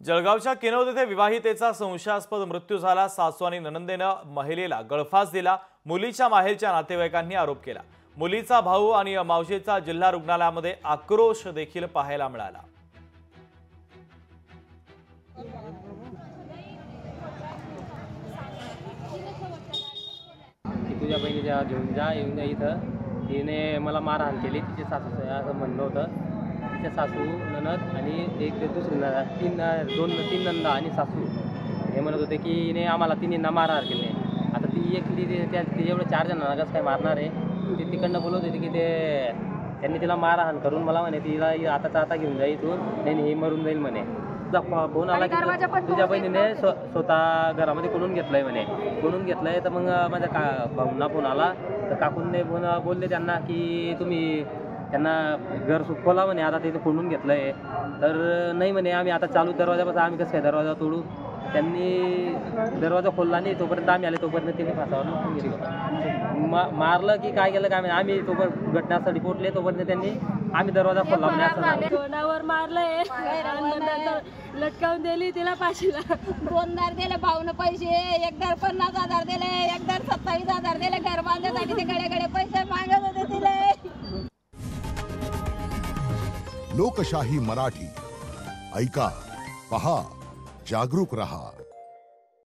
जळगावच्या केनोद येथे विवाहितेचा संशयास्पद मृत्यू झाला। सासू आणि नणंदेनं महिलेला गळफास दिला। मुलीच्या माहेरच्या नातेवाईकांनी आरोप केला। मुलीचा भाऊ आणि मावशीचा जिल्हा रुग्णालयामध्ये आक्रोश देखील पाहायला मिळाला। तुझ्या बहिणीला घेऊन जा येऊन जा इथं तिने मला मारहाण केली। तिचे सासू असं म्हणणं होतं। तिच्या सासू ननद आणि एक दुसरी तीन नंदा आणि सासू हे म्हणत होते की हिने आम्हाला तिन्हींना मारहाण केली। आता ती एकली ते एवढं 4 जणांना कसं काय मारणार आहे। ते तिकडनं बोलत होते की त्यांनी तिला मारहाण करून मला म्हणे तिला आता घेऊन जा इथून, नाही ही मरून जाईल म्हणे। तुझा फोन आला की तुझ्या बहिणीने स्वतः घरामध्ये कोणून घेतलंय म्हणे। कोणून घेतलंय तर मग माझ्या भाऊंना फोन आला तर काकूंनी बोलले त्यांना की तुम्ही त्यांना घर सुकवला म्हणे, आता ते कोणून घेतलंय। तर नाही म्हणे आम्ही आता चालू दरवाजापासून आम्ही कसं काय दरवाजा तोडू। त्यांनी दरवाजा खोलला नाही, तोपर्यंत आम्ही आले तोपर्यंत त्यांनी फासावर लटकून गेली। मारलं की काय केलं काय माहिती। आम्ही तोपर्यंत घटनास्थळी पोहोचले तोपर्यंत त्यांनी आम्ही दरवाजा खोलला म्हणे। तोंडावर मारलंय, लटकावून दिली तिला फाशीला। 2 दिले भाऊन पैसे, एकदार 50,000 दिले, एकदार 27,000 दिले। घर बांधण्यासाठी ते गडे पैसे मागत होते तिले। लोकशाही मराठी ऐका, पहा, जागरूक रहा।